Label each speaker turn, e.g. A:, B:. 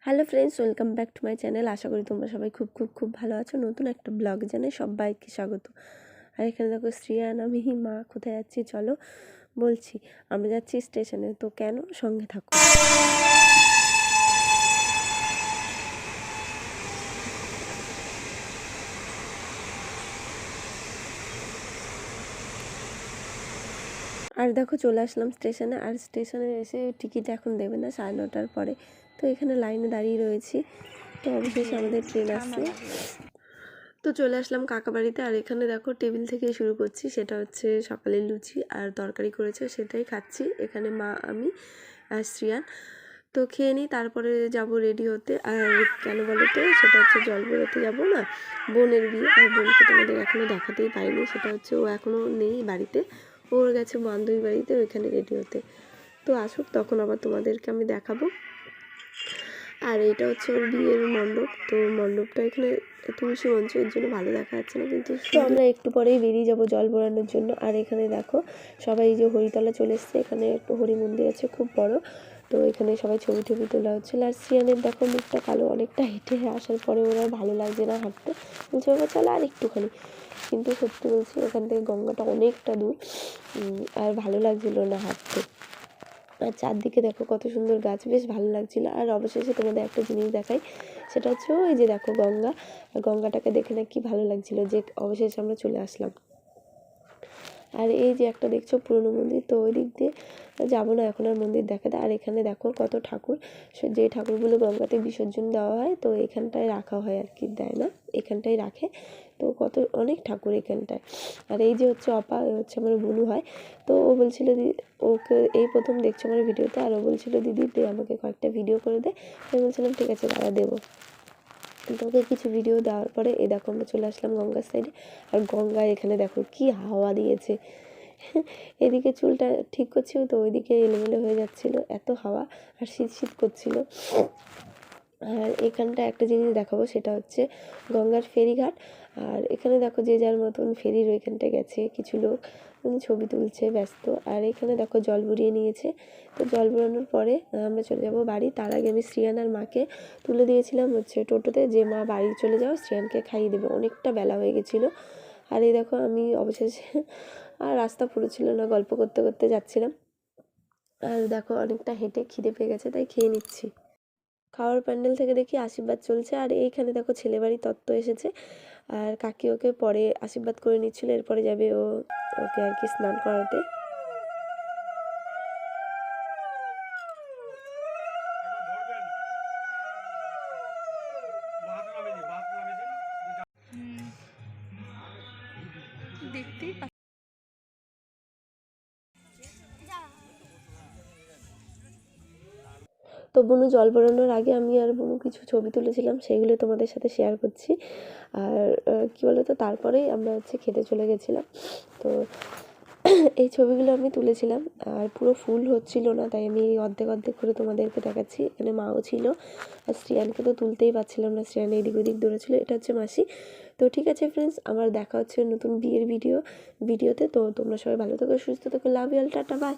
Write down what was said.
A: Hello friends, welcome back to my channel. আশা করি তোমরা সবাই খুব খুব খুব ভালো আছো। নতুন একটা ব্লগ জানাই সবাইকে স্বাগত। আর এখানে দেখো শ্রিয়ান, আমি মা কোথায় যাচ্ছি চলো বলছি। আমরা যাচ্ছি স্টেশনে, তো কেন, সঙ্গে থাকো। আর দেখো চলে আসলাম স্টেশনে। আর স্টেশনে এসে টিকিট এখন দেবে না, 9:30 পরে। তো এখানে লাইনে দাঁড়িয়ে রয়েছি। তো অবশেষে আমাদের ট্রেন আসছে। তো চলে আসলাম কাকা বাড়িতে। আর এখানে দেখো টেবিল থেকে শুরু করছি। সেটা হচ্ছে সকালে লুচি আর তরকারি করেছে, সেটাই খাচ্ছি এখানে মা, আমি আর শ্রিয়ান। তো খেয়ে নিই, তারপরে যাব রেডি হতে। আর কেন বলো তো, সেটা হচ্ছে জল বেরোতে যাবো না, বোনের বিয়ে। আর বোনকে তোমাদের এখনও দেখাতেই পাইনি। সেটা হচ্ছে ও এখনও নেই বাড়িতে, ওর গেছে বান্ধবী বাড়িতে ওইখানে রেডি হতে। তো আসুক, তখন আবার তোমাদেরকে আমি দেখাবো। আর এটা হচ্ছে ওর বিয়ের মণ্ডপ। তো মণ্ডপটা এখানে তুলসী মঞ্চ, এর জন্য ভালো দেখা যাচ্ছে না, কিন্তু তো আমরা একটু পরেই বেরিয়ে যাব জল ভরানোর জন্য। আর এখানে দেখো সবাই যে হরিতলা চলে এসছে, এখানে একটু হরি মন্দির আছে খুব বড়। তো এখানে সবাই ছবি টবি তোলা হচ্ছিল। আর সিয়ানের দেখো মুখটা কালো, অনেকটা হেঁটে আসার পরে ওর আর ভালো লাগছে না হাঁটতে, বলছে বাবা চলো আর একটুখানি। কিন্তু সত্যি বলছি, এখান থেকে গঙ্গাটা অনেকটা দূর, আর ভালো লাগছিল না হাঁটতে। আর চারদিকে দেখো কত সুন্দর গাছ, বেশ ভালো লাগছিল। আর অবশেষে তোমাদের একটা জিনিস দেখাই, সেটা হচ্ছে ওই যে দেখো গঙ্গা। আর গঙ্গাটাকে দেখে না কি ভালো লাগছিল, যে অবশেষে আমরা চলে আসলাম। আর এই যে একটা দেখছো পুরনো মন্দির, তো ওই দিক দিয়ে যাবো না এখন আর মন্দির দেখাতে। আর এখানে দেখো কত ঠাকুর, যে ঠাকুরগুলো গঙ্গাতে বিসর্জন দেওয়া হয়, তো এখানটায় রাখা হয় আর কি, দেয় না, এখানটায় রাখে। তো কত অনেক ঠাকুর এখানটায়। আর এই যে হচ্ছে অপা, হচ্ছে আমার বুনু হয়। তো ও বলছিল ওকে এই প্রথম দেখছো আমার ভিডিওতে। আর ও বলছিল দিদি তুই আমাকে কয়েকটা ভিডিও করে দে। আমি বলছিলাম ঠিক আছে দাঁড়া দেবো। তোকে কিছু ভিডিও দেওয়ার পরে এই দেখো আমরা চলে আসলাম গঙ্গার সাইডে। আর গঙ্গায় এখানে দেখো কি হাওয়া দিয়েছে। এদিকে চুলটা ঠিক করছিল, তো ওইদিকে এলোমেলো হয়ে যাচ্ছিল, এত হাওয়া। আর শীত শীত করছিল। আর এখানটা একটা জিনিস দেখাবো, সেটা হচ্ছে গঙ্গার ফেরিঘাট। আর এখানে দেখো যে যার মতন ফেরির ওইখানটায় গেছে কিছু লোক, ছবি তুলছে ব্যস্ত। আর এখানে দেখো জল ভরিয়ে নিয়েছে। তো জল ভরানোর পরে আমরা চলে যাব বাড়ি। তার আগে আমি শ্রিয়ান আর মাকে তুলে দিয়েছিলাম হচ্ছে টোটোতে, যে মা বাড়ি চলে যাও, শ্রিয়ানকে খাইয়ে দেবে, অনেকটা বেলা হয়ে গেছিলো। আর এই দেখো আমি অবশেষে, আর রাস্তা পুরো ছিল না, গল্প করতে করতে যাচ্ছিলাম। আর দেখো অনেকটা হেঁটে খিদে পেয়ে গেছে, তাই খেয়ে নিচ্ছি। খাওয়ার প্যান্ডেল থেকে দেখি আশীর্বাদ চলছে। আর এইখানে দেখো ছেলে বাড়ি তত্ত্ব এসেছে। আর কাকি ওকে পরে আশীর্বাদ করে নিচ্ছিল, এরপরে যাবে ওকে আর কি স্নান করাতে। তো বুনু জল ভরানোর আগে আমি আর বুনু কিছু ছবি তুলেছিলাম, সেগুলো তোমাদের সাথে শেয়ার করছি। আর কী বলো তো, তারপরেই আমরা হচ্ছে খেতে চলে গেছিলাম। তো এই ছবিগুলো আমি তুলেছিলাম। আর পুরো ফুল হচ্ছিল না, তাই আমি অর্ধেক অর্ধেক করে তোমাদেরকে দেখাচ্ছি। এখানে মাও ছিল। আর শ্রিয়ানকে তো তুলতেই পারছিলাম না, শ্রিয়ান এদিক ওদিক দৌড়েছিল। এটা হচ্ছে মাসি। তো ঠিক আছে ফ্রেন্ডস, আমার দেখা হচ্ছে নতুন বিয়ের ভিডিওতে। তো তোমরা সবাই ভালো থেকো, সুস্থ থেকো, love you all, tata by.